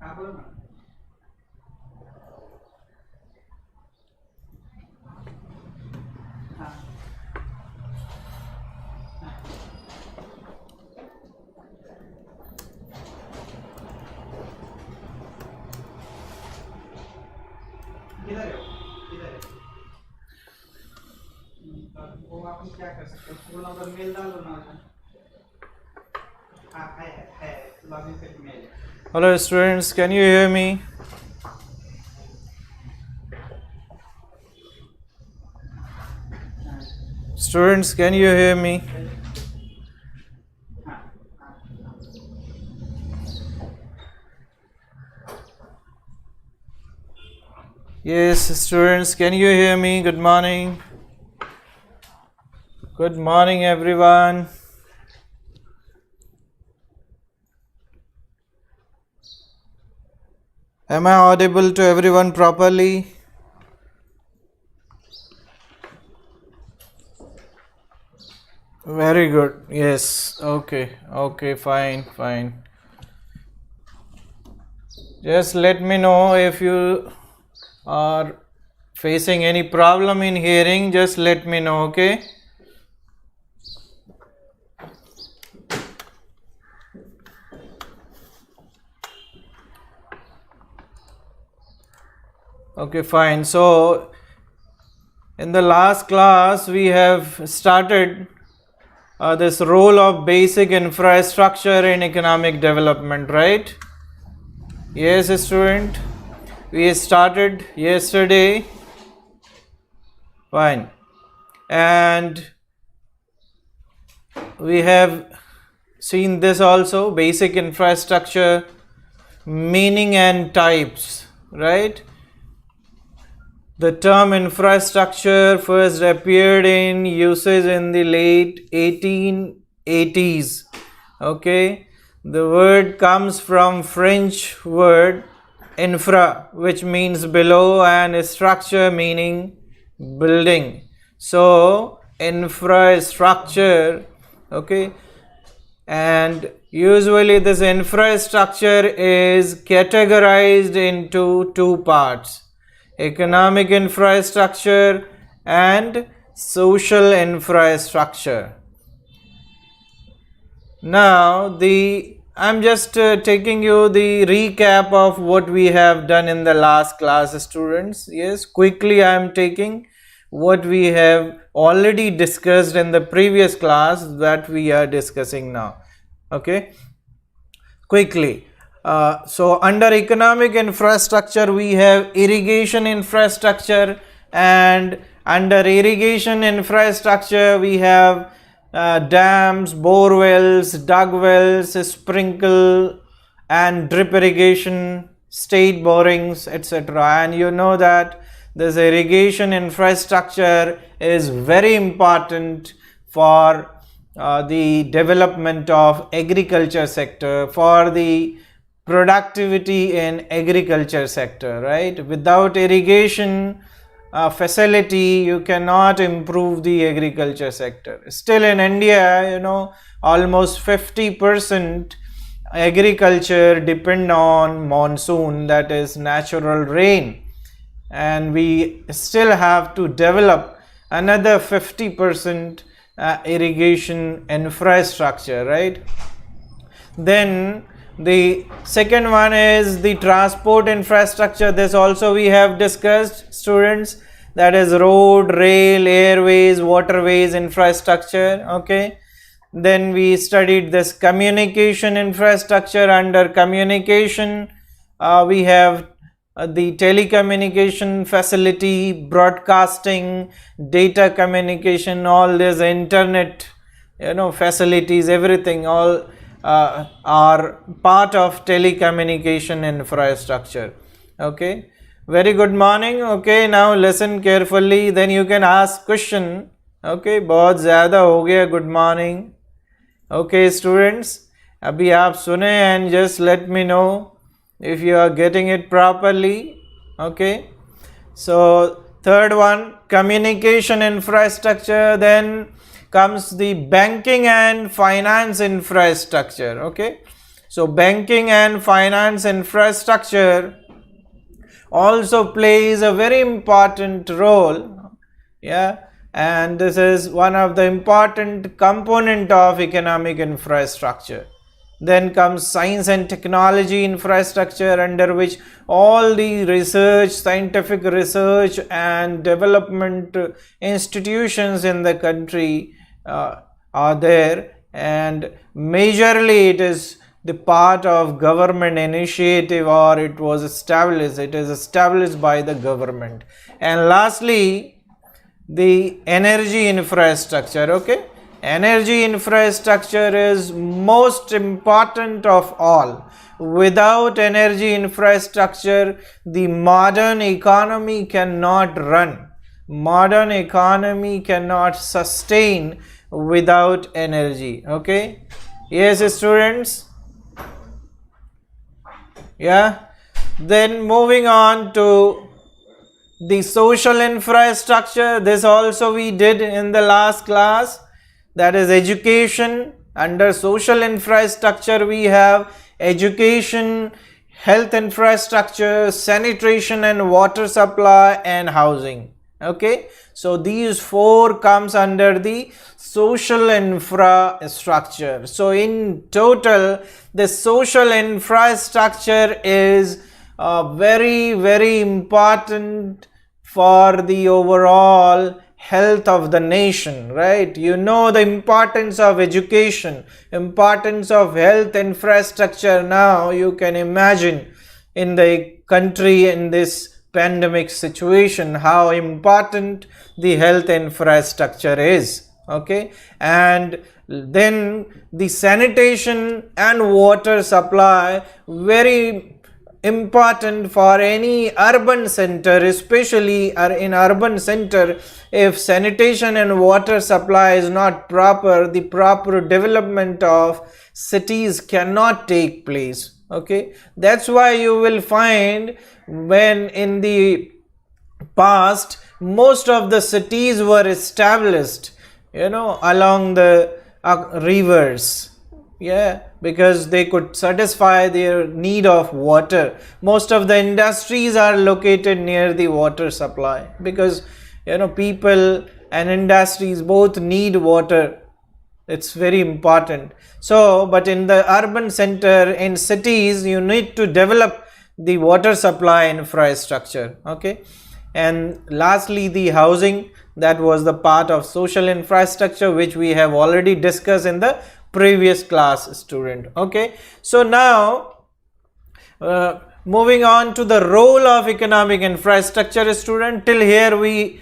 हाँ बोलो ना. हाँ किधर है किधर है. वो आप क्या कर सकते हो, वो नंबर मेल डाल दो ना. हाँ है लॉगिन करके मेल है. Hello students, can you hear me? Students, can you hear me? Yes, students, can you hear me? Good morning. Good morning, everyone. Am I audible to everyone properly? Very good. Yes. Okay, fine. Just let me know if you are facing any problem in hearing. Just let me know, okay? Okay, fine. So, in the last class, we have started this role of basic infrastructure in economic development, right? Yes, student. We started yesterday. Fine. And we have seen this also, basic infrastructure, meaning and types, right? The term infrastructure first appeared in usage in the late 1880s. Okay, the word comes from French word infra, which means below, and structure meaning building. So infrastructure, okay, and usually this infrastructure is categorized into two parts: economic infrastructure and social infrastructure. Now I'm just taking you the recap of what we have done in the last class, students. Yes, quickly I am taking what we have already discussed in the previous class that we are discussing now. Okay, quickly. So under economic infrastructure we have irrigation infrastructure, and under irrigation infrastructure we have dams, bore wells, dug wells, sprinkle and drip irrigation, state borings, etc. And you know that this irrigation infrastructure is very important for the development of agriculture sector, for the productivity in agriculture sector, right? Without irrigation facility you cannot improve the agriculture sector. Still in India, you know, almost 50% agriculture depend on monsoon, that is natural rain, and we still have to develop another 50% irrigation infrastructure, right? Then the second one is the transport infrastructure. This also we have discussed, students, that is road, rail, airways, waterways infrastructure. Okay, then we studied this communication infrastructure. Under communication we have the telecommunication facility, broadcasting, data communication, all this internet, you know, facilities, everything, all are part of telecommunication infrastructure. Okay, very good morning. Okay, now listen carefully, then you can ask question. Okay, बहुत ज़्यादा हो गया good morning. Okay students, अभी आप सुने and just let me know if you are getting it properly. Okay, so third one, communication infrastructure. Then comes the banking and finance infrastructure. Okay, So banking and finance infrastructure also plays a very important role, yeah, and this is one of the important component of economic infrastructure. Then comes science and technology infrastructure, under which all the research, scientific research and development institutions in the country are there, and majorly it is the part of government initiative, or it is established by the government. And lastly, the energy infrastructure. Okay, energy infrastructure is most important of all. Without energy infrastructure, the modern economy cannot run. Modern economy cannot sustain without energy. Okay, yes students. Yeah, then moving on to the social infrastructure. This also we did in the last class, that is education. Under social infrastructure we have education, health infrastructure, sanitation and water supply, and housing. Okay, so these four comes under the social infrastructure. So in total, the social infrastructure is very important for the overall health of the nation, right? You know the importance of education, importance of health infrastructure. Now you can imagine in the country in this pandemic situation how important the health infrastructure is. Okay, and then the sanitation and water supply, very important for any urban center, especially in urban center. If sanitation and water supply is not proper, the proper development of cities cannot take place. Okay, that's why you will find when in the past most of the cities were established, you know, along the rivers, yeah, because they could satisfy their need of water. Most of the industries are located near the water supply, because you know people and industries both need water. It's very important. So but in the urban center, in cities, you need to develop the water supply infrastructure. Okay, and lastly the housing, that was the part of social infrastructure which we have already discussed in the previous class, student. Okay, so now moving on to the role of economic infrastructure, student. Till here we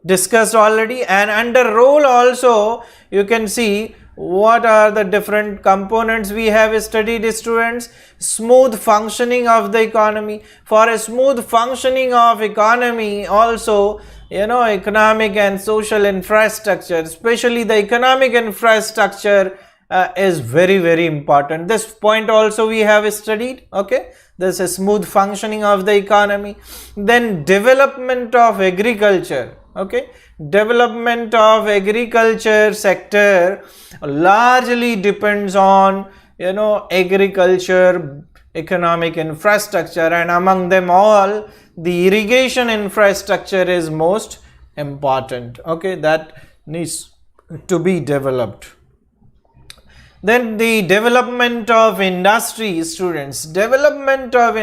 discussed already, and under role also you can see what are the different components we have studied, students. Smooth functioning of the economy. For a smooth functioning of economy also, you know, economic and social infrastructure, especially the economic infrastructure is very important. This point also we have studied. Okay, this is smooth functioning of the economy. Then development of agriculture. Okay, development of agriculture sector largely depends on, you know, agriculture economic infrastructure, and among them all the irrigation infrastructure is most important. Okay, that needs to be developed. Then the development of industry, students. Development of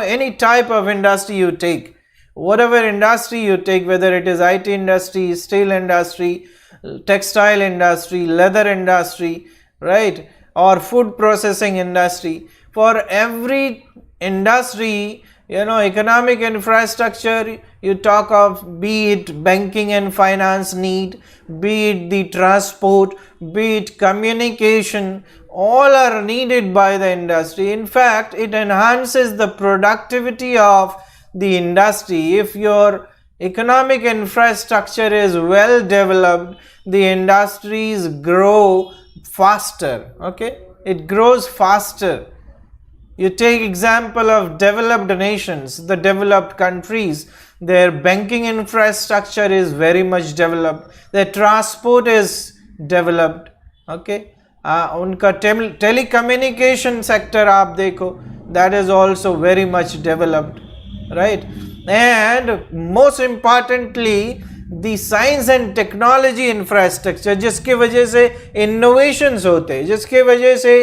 any type of industry you take, whatever industry you take, whether it is IT industry, steel industry, textile industry, leather industry, right, or food processing industry, for every industry, you know, economic infrastructure you talk of, be it banking and finance need, be it the transport, be it communication, all are needed by the industry. In fact, it enhances the productivity of the industry. If your economic infrastructure is well developed, the industries grow faster. Okay, it grows faster. You take example of developed nations, the developed countries, their banking infrastructure is very much developed, their transport is developed. Okay, उनका telecommunication sector आप देखो, that is also very much developed, right? And most importantly the science and technology infrastructure, जिसके वजह से innovations होते हैं, जिसके वजह से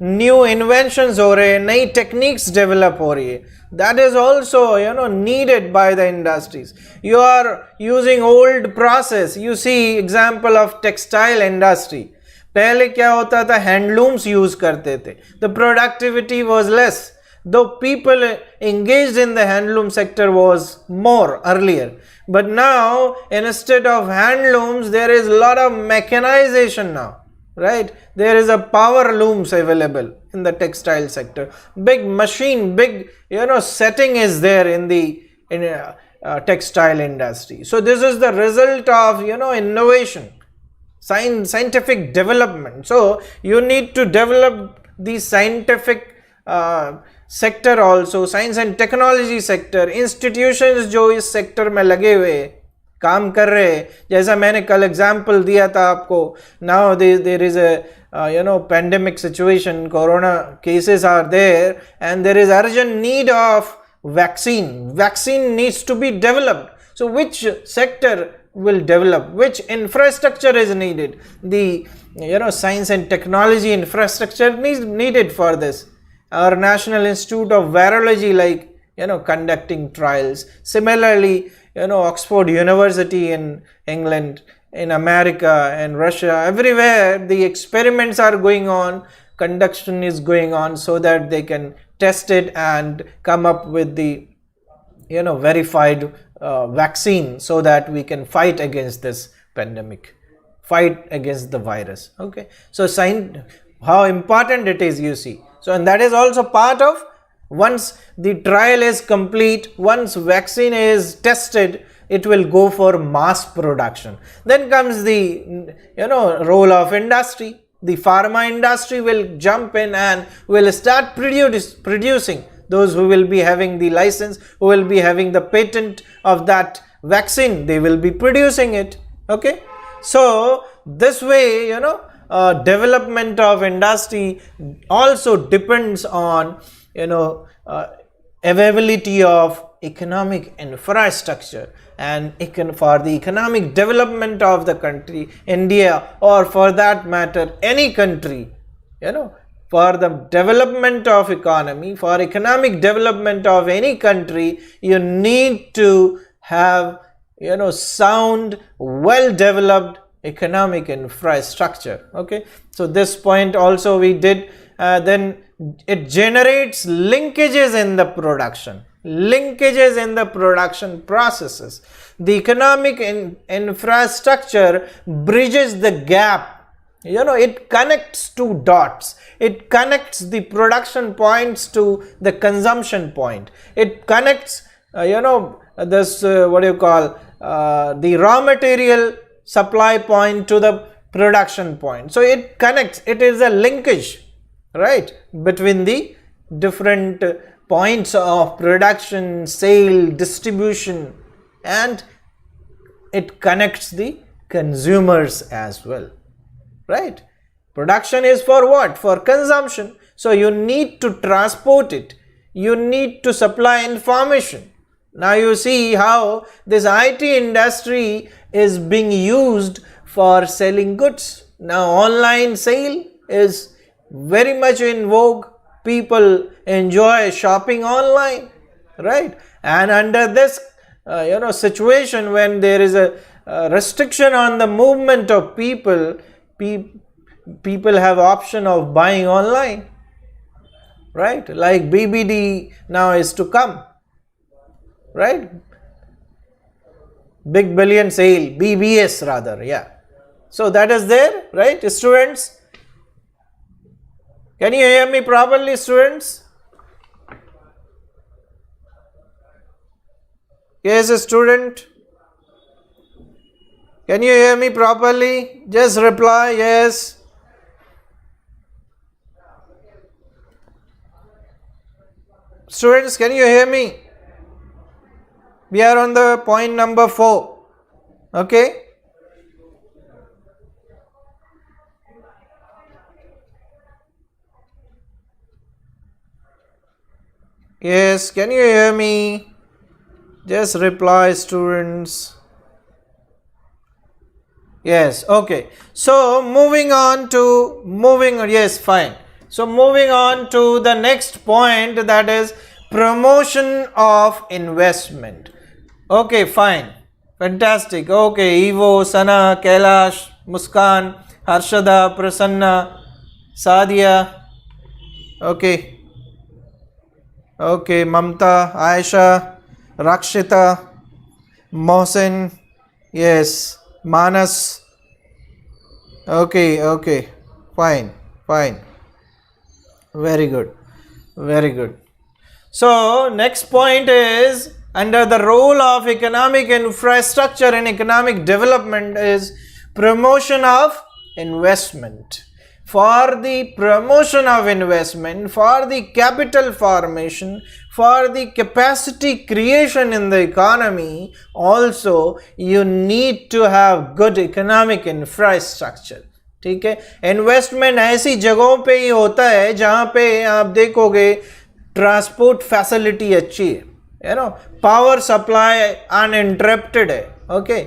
न्यू इन्वेंशंस हो रहे हैं, नई टेक्निक्स डेवलप हो रही है, that is also needed by the industries. You are using old process. You see example of textile industry. पहले क्या होता था, हैंडलूम्स यूज करते थे, the productivity was less, though people engaged in the handloom sector was more earlier, but now instead of handlooms there is a lot of mechanization now, right? There is a power looms available in the textile sector, big machine, big setting is there in the textile industry. So this is the result of innovation, scientific development. So you need to develop the scientific sector also, science and technology sector. Institutions जो इस sector में लगे हुए काम कर रहे हैं, जैसा मैंने कल एग्जाम्पल दिया था आपको, now there is a pandemic situation, corona cases are there and there is urgent need of vaccine needs to be developed. So which sector will develop, which infrastructure is needed? The science and technology infrastructure needed for this. Our National Institute of Virology, like conducting trials. Similarly, Oxford University in England, in America and Russia, everywhere the experiments are going on, conduction is going on, so that they can test it and come up with the verified vaccine, so that we can fight against this pandemic, fight against the virus. Okay, so how important it is, you see. So, and that is also part of, once the trial is complete, once vaccine is tested, it will go for mass production. Then comes the role of industry. The pharma industry will jump in and will start producing. Those who will be having the license, who will be having the patent of that vaccine, they will be producing it. Okay, so this way development of industry also depends on availability of economic infrastructure, and for the economic development of the country, India, or for that matter any country, for the development of economy, for economic development of any country, you need to have sound, well developed economic infrastructure. Okay, so this point also we did. Then it generates linkages in the production, processes. The economic infrastructure bridges the gap. It connects two dots. It connects the production points to the consumption point. It connects this the raw material supply point to the production point. So it connects, it is a linkage, right, between the different points of production, sale, distribution, and it connects the consumers as well, right? Production is for what? For consumption. So you need to transport it, you need to supply information. Now you see how this IT industry is being used for selling goods. Now online sale is very much in vogue. People enjoy shopping online, right? And under this situation, when there is a restriction on the movement of people, people have option of buying online, right? Like BBD now is to come, right? Big billion sale, BBS rather, yeah. So that is there, right, students? Can you hear me properly, students? Yes, student. Can you hear me properly? Just reply yes. Students, can you hear me? We are on the point number 4. Okay. Yes, can you hear me? Just reply, students. Yes, okay. So yes, fine. So moving on to the next point, that is promotion of investment. Okay, fine. Fantastic. Okay, Evo, Sana, Kailash, Muskan, Harshada, Prasanna, Sadia. Okay. Okay, Mamta, Aisha, Rakshita, Mohsen. Yes, Manas. Okay, fine, very good, very good. So next point is, under the role of economic infrastructure and economic development, is promotion of investment. For the promotion of investment, for the capital formation, for the capacity creation in the economy, also you need to have good economic infrastructure. ठीक है, investment ऐसी जगहों पे ही होता है जहां पे आप देखोगे ट्रांसपोर्ट फैसिलिटी अच्छी है, you know, power supply uninterrupted है. Okay,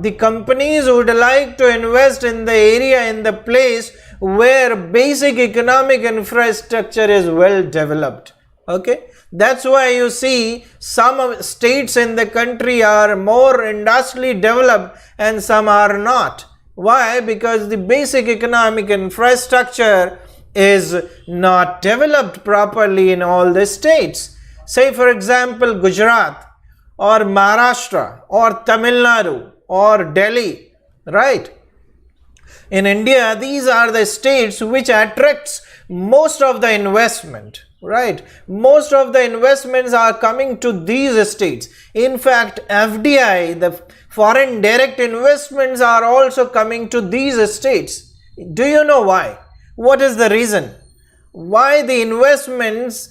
the companies would like to invest in the area, in the place where basic economic infrastructure is well developed. Okay, that's why you see some states in the country are more industrially developed and some are not. Why? Because the basic economic infrastructure is not developed properly in all the states. Say for example Gujarat or Maharashtra or Tamil Nadu or Delhi, right? In India, these are the states which attracts most of the investment, right? Most of the investments are coming to these states. In fact, FDI, the foreign direct investments, are also coming to these states. Do you know why? What is the reason? Why the investments,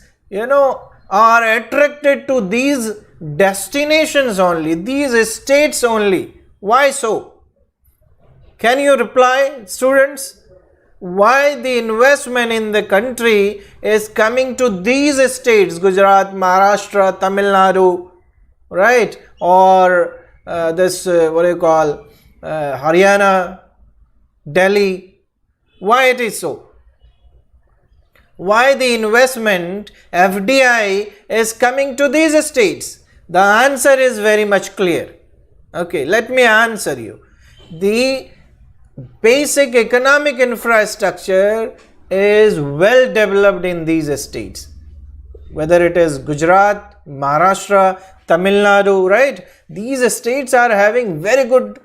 are attracted to these destinations only, these states only? Why so? Can you reply, students? Why the investment in the country is coming to these states, Gujarat, Maharashtra, Tamil Nadu, right? Or Haryana, Delhi? Why it is so? Why the investment, FDI, is coming to these states? The answer is very much clear. Okay, let me answer you. The basic economic infrastructure is well developed in these states, whether it is Gujarat, Maharashtra, Tamil Nadu, right? These states are having very good,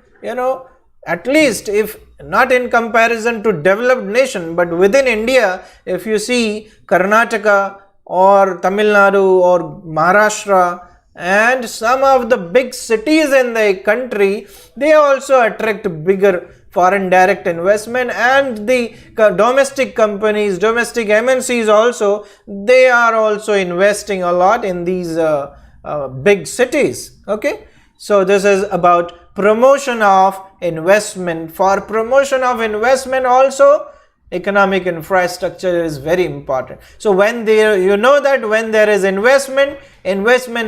at least if not in comparison to developed nation, but within India, if you see Karnataka or Tamil Nadu or Maharashtra and some of the big cities in the country, they also attract bigger foreign direct investment, and the domestic companies, domestic MNCs also, they are also investing a lot in these big cities. Okay, so this is about promotion of investment. For promotion of investment also, economic infrastructure is very important. So when there, that when there is investment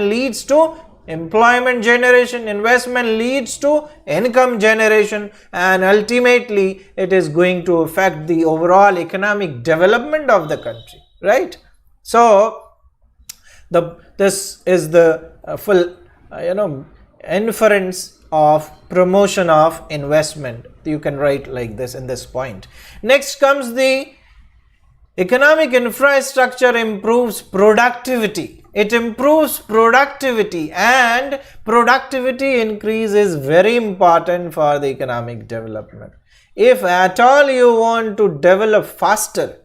leads to employment generation, investment leads to income generation, and ultimately it is going to affect the overall economic development of the country, right? So this is the full inference of promotion of investment. You can write like this in this point. Next comes the economic infrastructure improves productivity. It improves productivity, and productivity increase is very important for the economic development. If at all you want to develop faster,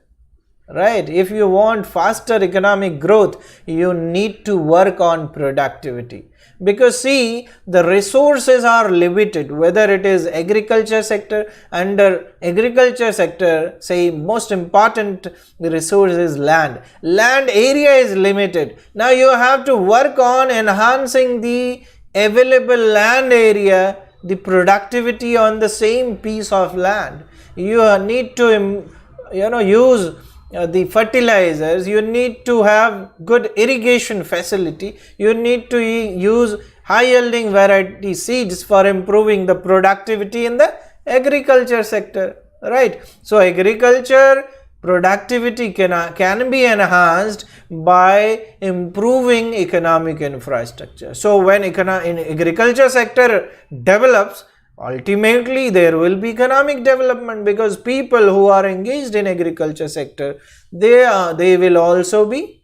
right, if you want faster economic growth, you need to work on productivity. Because see, the resources are limited, whether it is agriculture sector. Under agriculture sector, say most important resource is land area is limited. Now you have to work on enhancing the available land area, the productivity on the same piece of land. You need to use the fertilizers, you need to have good irrigation facility, you need to use high yielding variety seeds for improving the productivity in the agriculture sector, right? So agriculture productivity can be enhanced by improving economic infrastructure. So when in agriculture sector develops, ultimately there will be economic development, because people who are engaged in agriculture sector, they will also be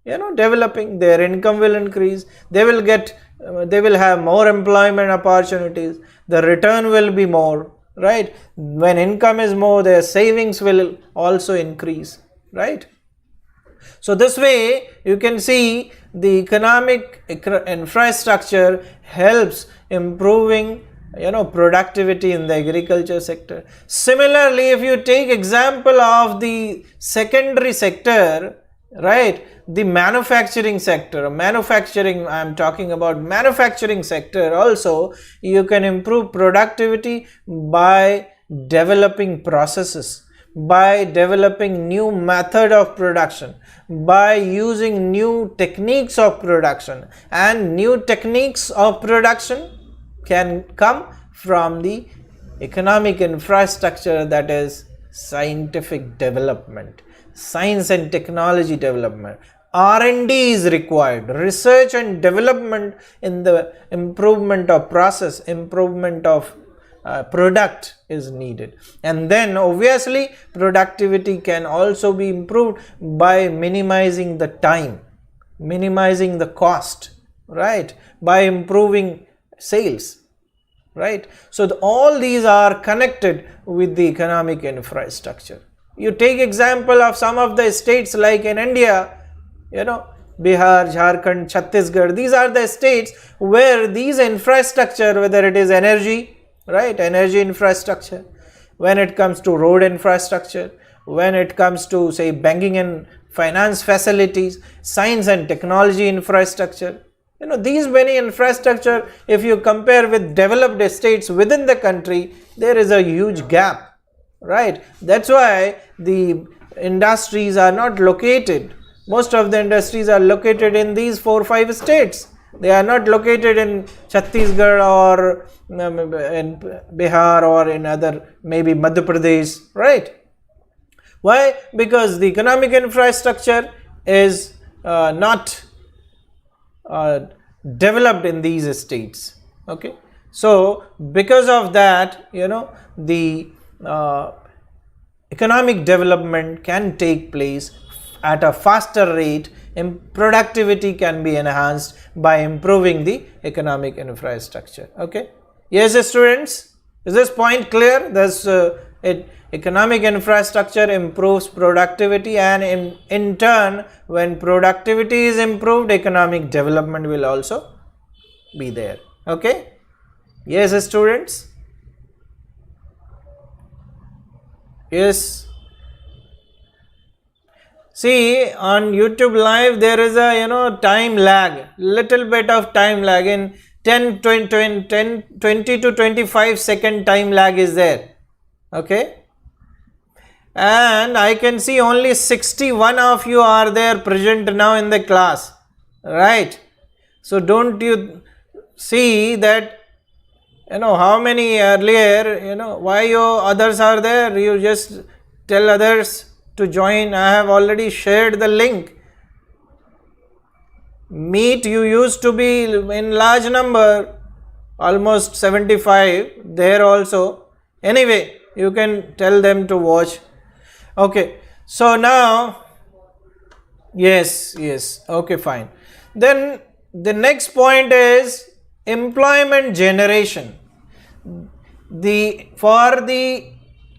developing, their income will increase, they will have more employment opportunities, the return will be more, right? When income is more, their savings will also increase, right? So this way you can see the economic infrastructure helps improving productivity in the agriculture sector. Similarly, if you take example of the secondary sector, right, the manufacturing sector, I am talking about manufacturing sector also, you can improve productivity by developing processes, by developing new method of production, by using new techniques of production, and new techniques of production can come from the economic infrastructure, that is scientific development, science and technology development. R&D is required, research and development in the improvement of process, improvement of product is needed. And then obviously productivity can also be improved by minimizing the time, minimizing the cost, right, by improving sales, right? So all these are connected with the economic infrastructure. You take example of some of the states like in India, Bihar, Jharkhand, Chhattisgarh, these are the states where these infrastructure, whether it is energy, right, energy infrastructure, when it comes to road infrastructure, when it comes to say banking and finance facilities, science and technology infrastructure, these many infrastructure, if you compare with developed states within the country, there is a huge gap, right? That's why the industries are not located, most of the industries are located in these 4-5 states. They are not located in Chhattisgarh or in Bihar or in other, maybe Madhya Pradesh, right? Why? Because the economic infrastructure is not developed in these states, okay? So because of that, the economic development can take place at a faster rate, and productivity can be enhanced by improving the economic infrastructure, okay? Yes, students, is this point clear? Economic infrastructure improves productivity, and in turn, when productivity is improved, economic development will also be there, okay? Yes, students? Yes. See, on YouTube live there is a time lag, little bit of time lag, in 20 to 25 second time lag is there, okay? And I can see only 61 of you are there present now in the class, right? So don't you see that how many earlier, why you others are there? You just tell others to join. I have already shared the link. Meet, you used to be in large number, almost 75 there also. Anyway, you can tell them to watch. Okay, so now, yes, okay, fine. Then the next point is employment generation. For the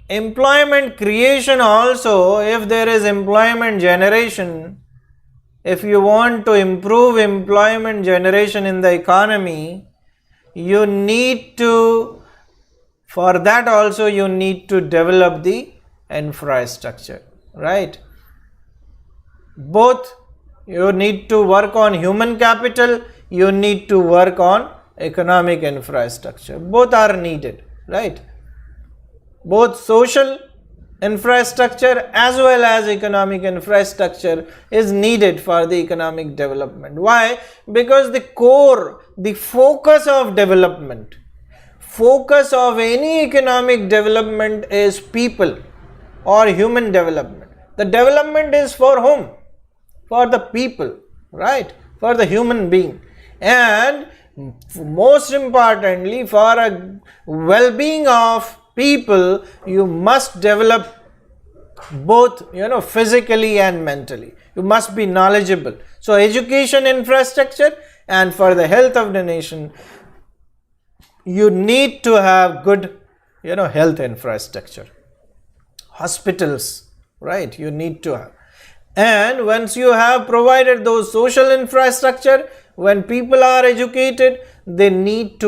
employment creation also, if there is employment generation, if you want to improve employment generation in the economy, you need to, for that also you need to develop the infrastructure, right? Both, you need to work on human capital, you need to work on economic infrastructure. Both are needed, right? Both social infrastructure as well as economic infrastructure is needed for the economic development. Why? Because the core, the focus of development, focus of any economic development is people or human development. The development is for whom? For the people, right? For the human being. And most importantly, for a well-being of people, you must develop both, physically and mentally. You must be knowledgeable. So education infrastructure, and for the health of the nation, you need to have good, health infrastructure. Hospitals, right? You need to have. And once you have provided those social infrastructure, when people are educated, they need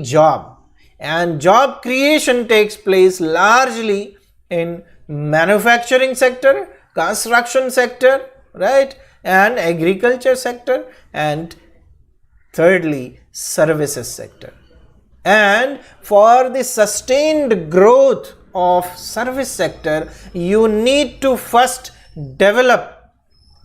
job. And job creation takes place largely in manufacturing sector, construction sector, right? And agriculture sector, and thirdly, services sector. And for the sustained growth of service sector, you need to first develop,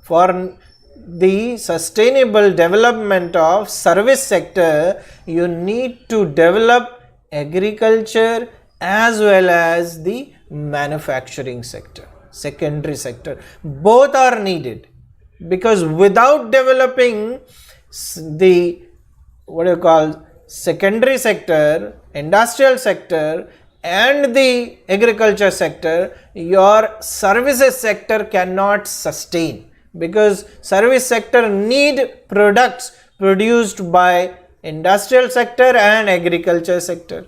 for the sustainable development of service sector, you need to develop agriculture as well as the manufacturing sector, secondary sector. Both are needed, because without developing the secondary sector, industrial sector and the agriculture sector, your services sector cannot sustain, because service sector need products produced by industrial sector and agriculture sector.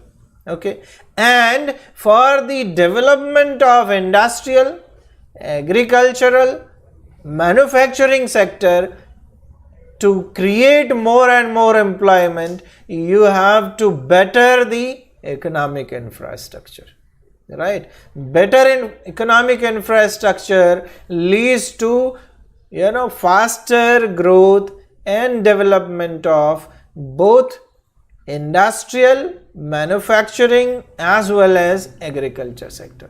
Okay, and for the development of industrial, agricultural, manufacturing sector, to create more and more employment, you have to better the economic infrastructure, right? Better economic infrastructure leads to, faster growth and development of both industrial, manufacturing as well as agriculture sector,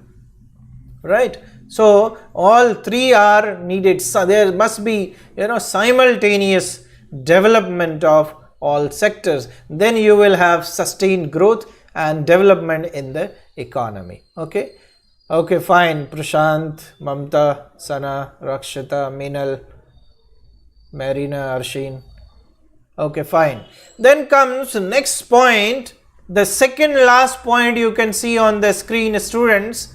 right? So all three are needed. So there must be, simultaneous development of all sectors. Then you will have sustained growth and development in the economy. Okay, fine. Prashant, Mamta, Sana, Rakshita, Minal, Marina, Arshin. Okay, fine. Then comes next point, the second last point you can see on the screen, students,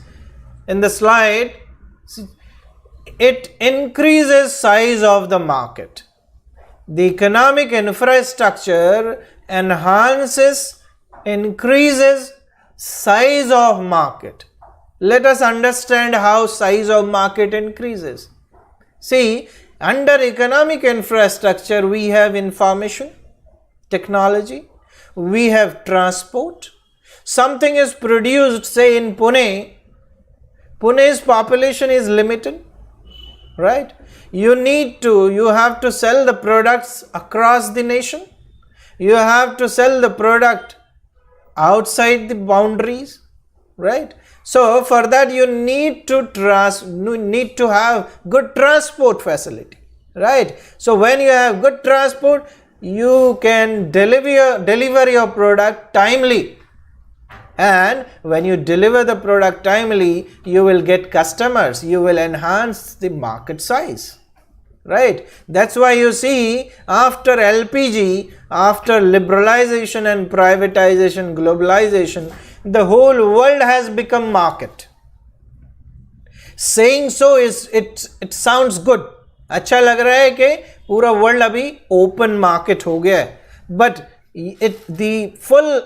in the slide. It increases size of the market. The economic infrastructure increases size of market. Let us understand how size of market increases. See, under economic infrastructure, we have information technology, we have transport. Something is produced, say in Pune. Pune's population is limited, right? You have to sell the products across the nation. You have to sell the product outside the boundaries, right? So for that you need to have good transport facility, right? So when you have good transport, you can deliver your product timely. And when you deliver the product timely, you will get customers, you will enhance the market size, right? That's why you see, after LPG, after liberalization and privatization, globalization, the whole world has become market. Saying so it sounds good. अच्छा लग रहा है कि पूरा world अभी open market हो गया है, but the full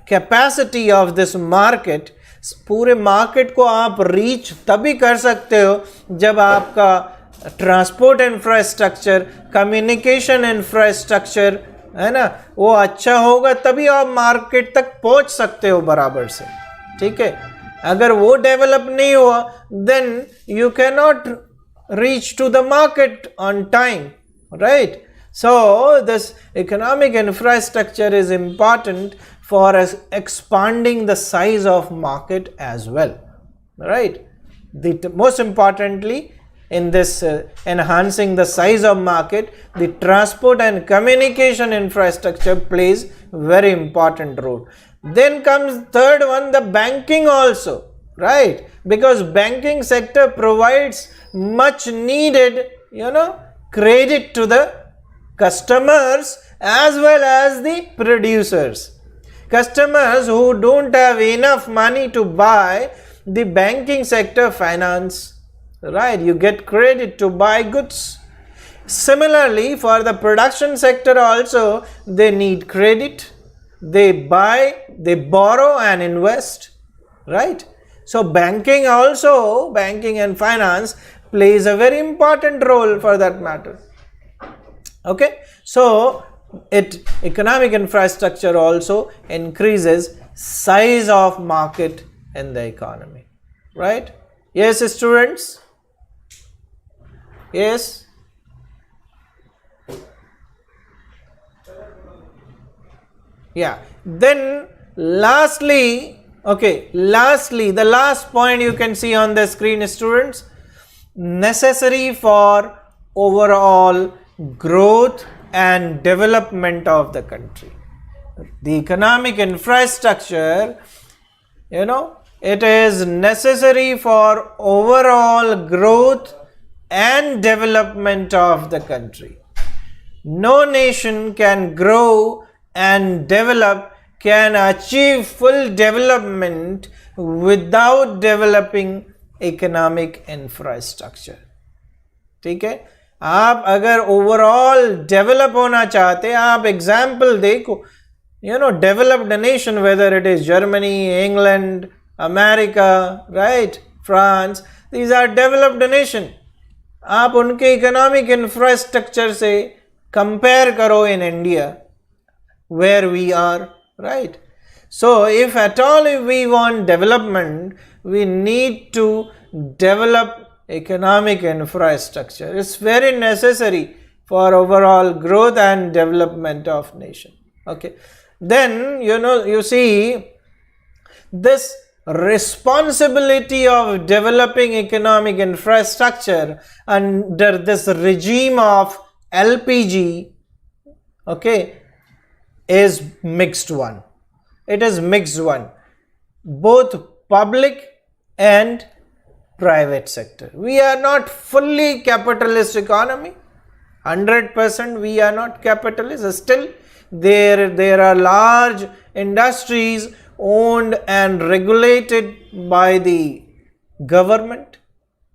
capacity of this market, पूरे मार्केट को आप रीच तभी कर सकते हो जब आपका ट्रांसपोर्ट इंफ्रास्ट्रक्चर, कम्युनिकेशन इंफ्रास्ट्रक्चर है ना, वो अच्छा होगा, तभी आप मार्केट तक पहुंच सकते हो बराबर से. ठीक है, अगर वो डेवलप नहीं हुआ, then you can not reach to the market on time, right? So this economic infrastructure is important for us expanding the size of market as well. right? Most importantly, in this enhancing the size of market, the transport and communication infrastructure plays very important role. Then comes third one, the banking also, right? Because banking sector provides much needed, credit to the customers as well as the producers. Customers who don't have enough money to buy, the banking sector finance, right? You get credit to buy goods. Similarly, for the production sector also, they need credit. They buy, they borrow and invest, right? So banking also, banking and finance plays a very important role for that matter. Okay, so economic infrastructure also increases size of market in the economy, right? Yes, students? Yes? Yeah. Then lastly, the last point you can see on the screen, students, necessary for overall growth and development of the country. The economic infrastructure, it is necessary for overall growth and development of the country. No nation can grow and develop, can achieve full development without developing economic infrastructure. ठीक है, आप अगर overall develop होना चाहते हैं, आप example देखो, developed nation, whether it is Germany, England, America, right, France, these are developed nation. आप उनके इकोनॉमिक इंफ्रास्ट्रक्चर से कंपेयर करो in India, where we are, right? So if at all if we want development, we need to develop economic infrastructure. It's very necessary for overall growth and development of nation. Okay, then you see this responsibility of developing economic infrastructure under this regime of LPG, okay, is mixed one. It is mixed one, both public and private sector. We are not fully capitalist economy, 100% we are not capitalist. Still there are large industries owned and regulated by the government,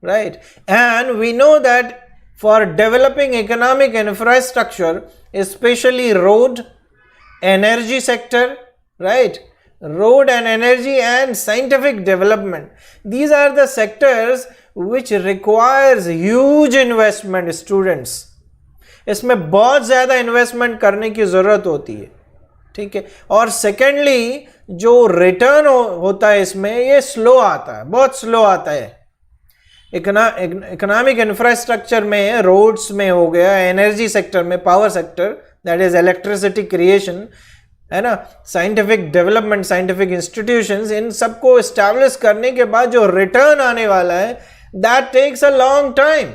right? And we know that for developing economic infrastructure, especially road, energy sector, right, road and energy and scientific development, these are the sectors which requires huge investment, students. इसमें बहुत ज़्यादा investment करने की ज़रूरत होती है, ठीक है. और सेकेंडली जो रिटर्न होता है इसमें, ये स्लो आता है, बहुत स्लो आता है. इकोनॉमिक इंफ्रास्ट्रक्चर में, रोड्स में हो गया, एनर्जी सेक्टर में, power sector, that is electricity creation, है ना, साइंटिफिक डेवलपमेंट, साइंटिफिक इंस्टीट्यूशंस, इन सबको एस्टैब्लिश करने के बाद जो रिटर्न आने वाला है, that takes a long time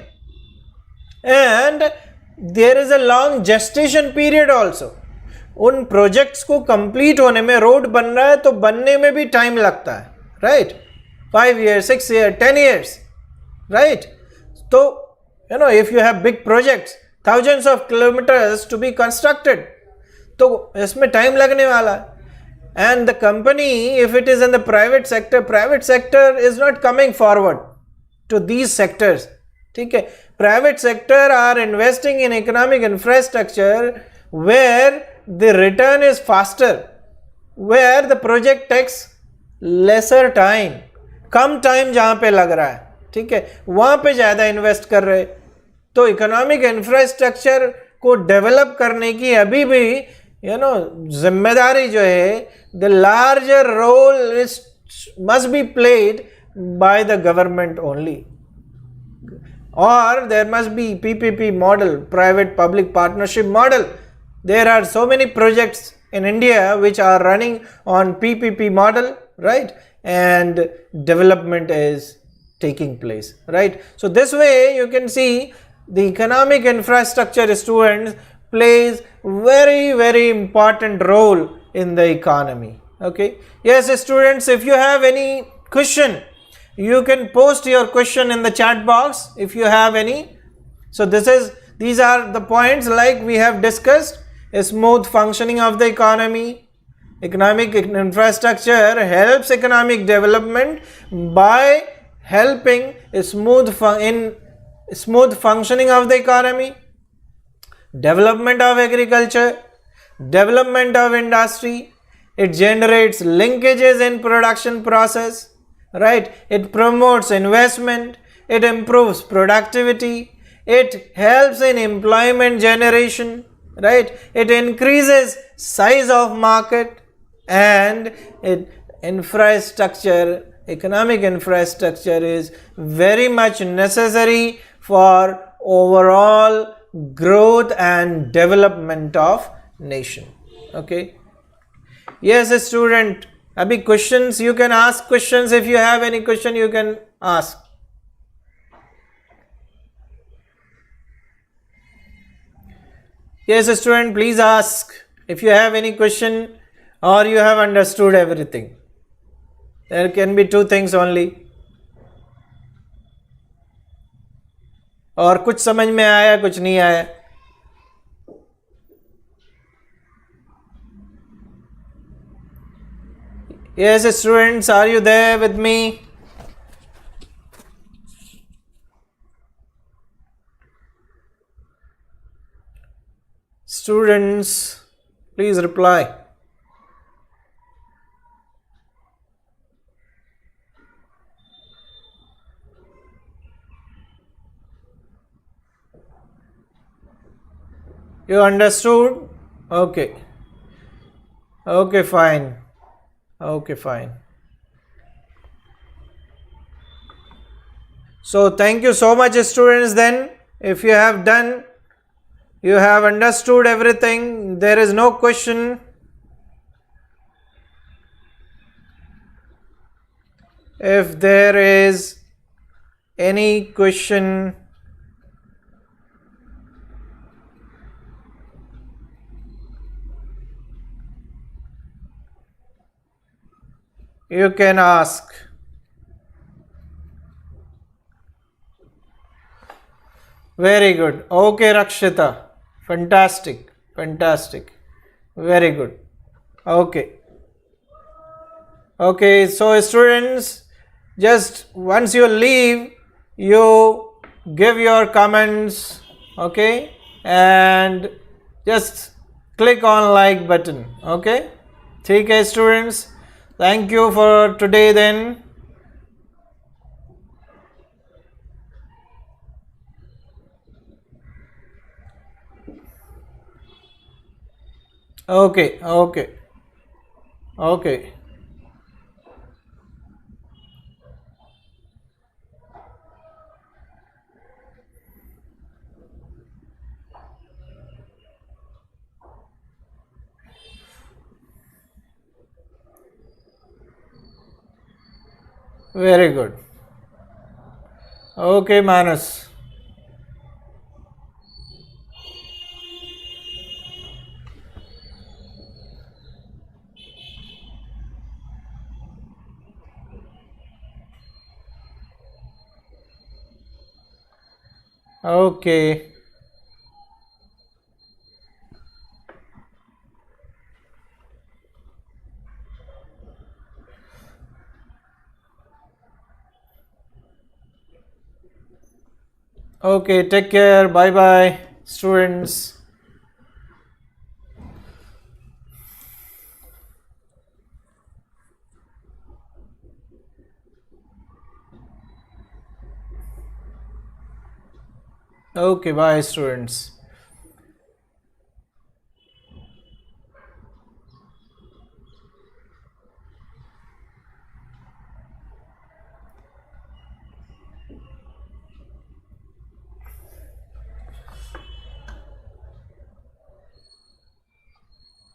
and there is a long gestation period also. उन प्रोजेक्ट्स को कंप्लीट होने में, रोड बन रहा है तो बनने में भी टाइम लगता है, right, 5 years, 6 years, 10 years, right? So if you have big projects, thousands of kilometers to be constructed, तो इसमें टाइम लगने वाला है. And the company, if it is in the private sector is not coming forward to these sectors, ठीक है. Private sector are investing in economic infrastructure where the return is faster, where the project takes lesser time, come time जहाँ पे लग रहा है, ठीक है, वहाँ पे ज़्यादा इन्वेस्ट कर रहे. तो इकोनॉमिक इंफ्रास्ट्रक्चर को डेवलप करने की अभी भी जिम्मेदारी जो है, the larger role is must be played by the government only, और there must be PPP model, private public partnership model. There are so many projects in India which are running on PPP model, right? and development is taking place, right? So this way you can see the economic infrastructure, students, plays very important role in the economy. Okay, yes students, if you have any question, you can post your question in the chat box if you have any. So these are the points like we have discussed: a smooth functioning of the economy. Economic infrastructure helps economic development by helping a smooth functioning of the economy, development of agriculture, development of industry. It generates linkages in production process, right? It promotes investment, it improves productivity, it helps in employment generation, right? It increases size of market, and economic infrastructure is very much necessary for overall growth and development of nation. Okay, yes student, abhi questions, you can ask questions. If you have any question, you can ask. Yes student, please ask if you have any question or you have understood everything. There can be two things only, और कुछ समझ में आया, कुछ नहीं आया. Yes students, are you there with me? Students, please reply. You understood? Okay. Okay, fine. Okay, fine. So thank you so much students then. If you have done, you have understood everything, there is no question. If there is any question, you can ask. Very good. Okay, Rakshita. Fantastic. Fantastic. Very good. Okay. Okay, so students, just once you leave, you give your comments, okay, and just click on like button. Okay. ठीक है students. Thank you for today then. Okay, okay, okay. Very good. Okay, Manas. Okay. Okay, take care. Bye bye, students. Okay, bye, students.